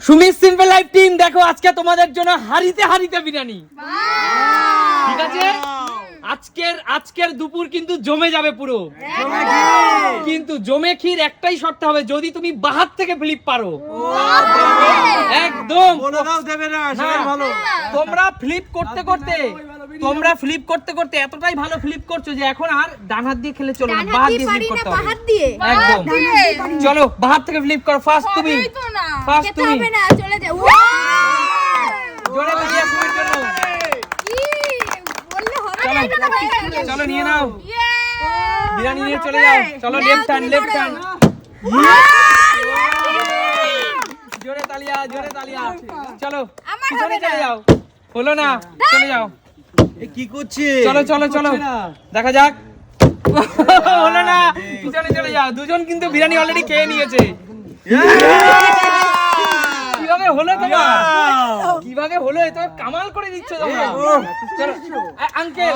Sumit simple life team দেখো আজকে তোমাদের জন্য হারিতে হারিতে বিরিয়ানি। ঠিক আছে, আজকের দুপুর কিন্তু জমে যাবে পুরো। কিন্তু জমে ক্ষীর একটাই শর্ত হবে, যদি তুমি বাহাত থেকে ফ্লিপ পারো। একদম তোমরা ফ্লিপ করতে করতে এতটাই ভালো ফ্লিপ করছো যে এখন আর ডান হাত দিয়ে খেলে চলবে না, বাহাত দিয়ে ফ্লিপ করতে হবে। একদম চলো বাহাত থেকে ফ্লিপ করো। ফার্স্ট তুমি চলে যাও। জোরে বলিয়া শুরুর জন্য চলো নিয়ে নাও বিরিয়ানি নিয়ে চলে যাও। চলো লেফট হ্যান্ড জোরে তালিয়া চলো পিছনে চলে যাও। হলো না, চলে যাও। কি করছে? চলো দেখা যাক। হলো না, পিছনে চলে যাও। দুজন কিন্তু বিরিয়ানি অলরেডি খেয়ে নিয়েছে। কিভাবে হলো তোমার? কিভাবে হলো? এ তো কামাল করে দিচ্ছ তোমরা। চলো আঙ্কেল,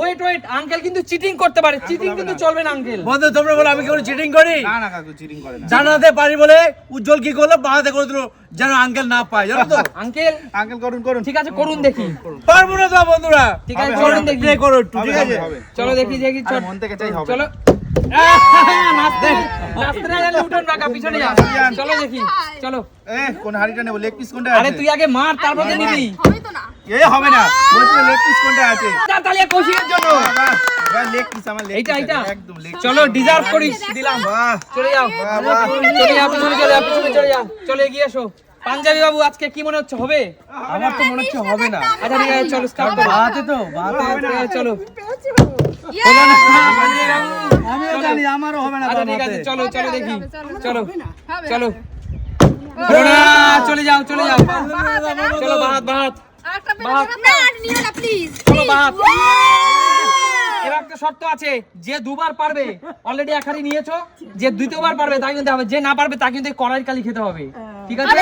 ওয়েট আঙ্কেল কিন্তু চিটিং করতে পারে। চিটিং কিন্তু চলবে না আঙ্কেল। বন্ধু তোমরা বলো আমি কি করে চিটিং করি? না কাকু চিটিং করে না। জানাতে পারি বলে উজ্জ্বল কি করলো, বাহাতে করে দিল যেন আঙ্কেল না পায়, জানো তো? আঙ্কেল করুন। ঠিক আছে, করুন দেখি। পারবো না তো বন্ধুরা। ঠিক আছে চলুন দেখি। প্লে করো একটু, ঠিক আছে? চলো দেখি মন থেকে চাই হবে। চলো নাচতে না জানলে উঠোন রাখা, পিছনে যা। চলো দেখি, চলো। কোন হাড়িটা নেব? লেগ পিস কোনটা আরে আছে? তুই আগে মার, তারপর তো নিবি। হবে না, বলছি লেগ পিস কোনটা আছে? তালিয়া কৌশিকের জন্য ভাই লেগ পিস আমার লেগ এইটা একদম লেগ। চলো ডিজার্ভ করিস, দিলাম। বাহ চলে যাও, পিছনে চলে যাও। চলে এগিয়ে এসো। পাঞ্জাবি বাবু আজকে কি মনে হচ্ছে, হবে? আমার তো মনে হচ্ছে হবে না। আচ্ছা ঠিক আছে, চলো স্টার্ট করো। বাহাতে চলো আমিও জানি আমারও হবে না। আচ্ছা ঠিক আছে, চলো দেখি। চলো হলো না, চলে যাও। চলো বাহাত চলো বাহাত। এবার একটা শর্ত আছে, যে দুবার পারবে, অলরেডি এক হাড়ি নিয়েছো, যে দ্বিতীয়বার পারবে তা কিন্তু হবে, যে না পারবে তা কিন্তু কড়াইয়ের কালি খেতে হবে। ঠিক আছে,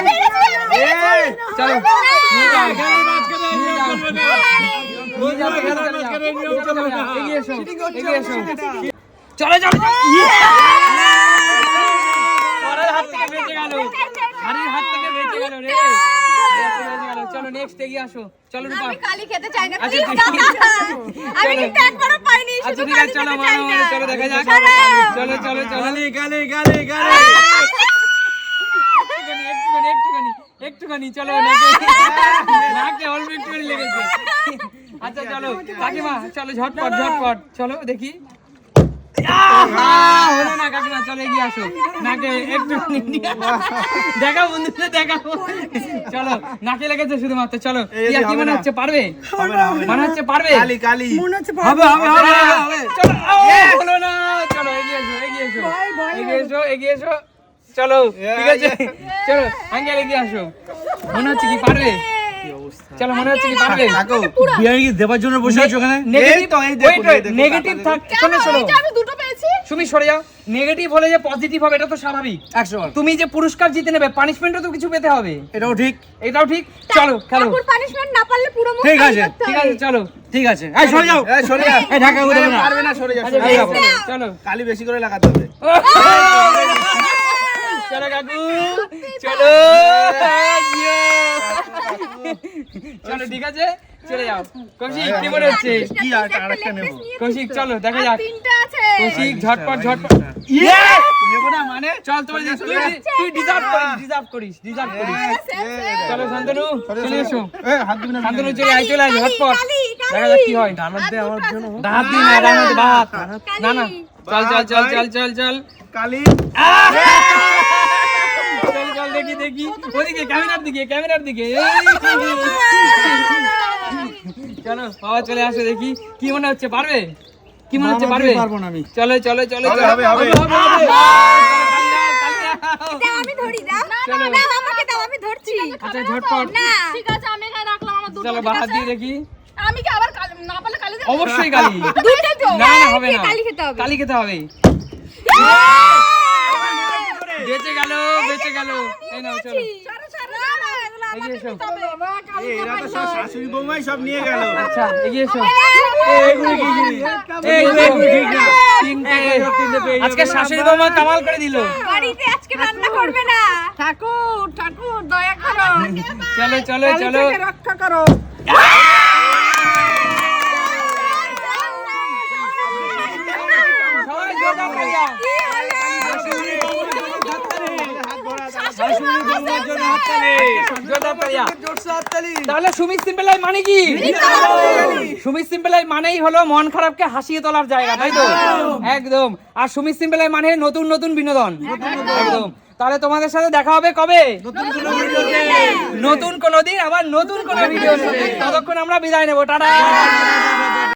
চলো নিয়ে যাও। এগিয়ে এসো। চলো কড়াইয়ের হাত থেকে বেঁচে গেল, হাড়ির হাত থেকে বেঁচে গেল রে। চলো নেক্সট এগিয়ে আসো। চলো রূপা। আমি কালি খেতে চাই না, আচ্ছা, প্লিজ। আমি কিন্তু একবারও পাইনি, আচ্ছা শুধু ঠিক আছে, চলো চলো দেখা যাক। চলো একটুখানি চলো। নাকে অল্প একটুখানি লেগেছে। আচ্ছা চলো কাকিমা, চলো ঝটপট চলো দেখি। হলো না কাকিমা, চলো এগিয়ে আসো। নাকে একটু দেখাও বন্ধুদের, দেখাও। চলো নাকে লেগেছে শুধুমাত্র। চলো কি মনে হচ্ছে, পারবে? মনে হচ্ছে পারবে। কালি হবে। চলো হলো না, চলো এগিয়ে এসো। চলো ঠিক আছে, চলো আঙ্কেল এগিয়ে আসো। মনে হচ্ছে কি পারবে? চলো মনে হচ্ছে কি পারবে? বিরিয়ানি কি দেবার জন্য বসে আছো ওখানে? নেগেটিভ থাক। শোনো আমি দুটো পেয়েছি। তুমি সরে যাও। নেগেটিভ হলে যে পজিটিভ হবে এটা তো স্বাভাবিক। 100 তুমি যে পুরস্কার জিতে নেবে, পানিশমেন্টও তো কিছু পেতে হবে। এটাও ঠিক। চলো খেলো। তারপর পানিশমেন্ট না পারলে পুরো মুখ ঠিক আছে, চলো ঠিক আছে। এই সরে যাও, এই ঢাকা করে দেবে না। পারবে না, সরে যাও। আচ্ছা, চলো কালি বেশি করে লাগাতে হবে। চলো কাকু চলো। চলো ঠিক আছে, চলে যাও। কৌশিক কি মনে হচ্ছে? কি আরেকটা নেব? কৌশিক চলো দেখা যাক। তিনটা আছে। কৌশিক ঝটপট নেব না মানে? চল তুই ডিজার্ভ করিস। চলো শান্তনু চলে এসো। হাত দিবি না। শান্তনু চলে আয় ঝটপট। কালি। দেখা যাক কি হয়। আমার জন্য দাঁত দিন না, বাহাত না চল কালি চল দেখি ওদিকে ক্যামেরার দিকে। চলো বাবা চলে আসো দেখি কি মনে হচ্ছে, পারবে? কি মনে হচ্ছে পারবে? পারবো না আমি। চলো হবে। দাও আমি ধরি, দাও। চলো। না আমাকে দাও, আমি ধরছি। আচ্ছা ঝটপট না ঠিক আছে, আমি এখানে রাখলাম আমার দুটো। চলো বাহাত দিয়ে দেখি। আমি কি আবার না পারলে কালি দেব? অবশ্যই কালি। দুইটাই তো। না হবে না, কালি খেতে হবে। কালি খেতে হবে। বেঁচে গেল। এই নাও চলো এগিয়ে এসো। এরা তো সব শাশুড়ি বৌমাই সব নিয়ে গেল। আচ্ছা এগিয়ে এসো। এইগুলো কি জিনিস? এইগুলো ঠিক না। তিনটে তিনটে পেয়ে যাবে। আজকে শাশুড়ি বৌমা কামাল করে দিল। বাড়িতে আজকে রান্না করবে না। ঠাকুর চলো চলো চলো রক্ষা করো সবাই জোরদার তালিয়া। জোরদার তালিয়া। তাহলে সুমিত সিম্পল লাইফ মানে কি? সুমিত সিম্পল লাইফ মানেই হলো মন খারাপকে হাসিয়ে তোলার জায়গা, তাই তো? একদম। আর সুমিত সিম্পল লাইফ মানে নতুন নতুন বিনোদন, একদম। তাহলে তোমাদের সাথে দেখা হবে কবে? নতুন কোনো দিন, আবার নতুন কোনো ভিডিও। ততক্ষণ আমরা বিদায় নেবো, টাটা।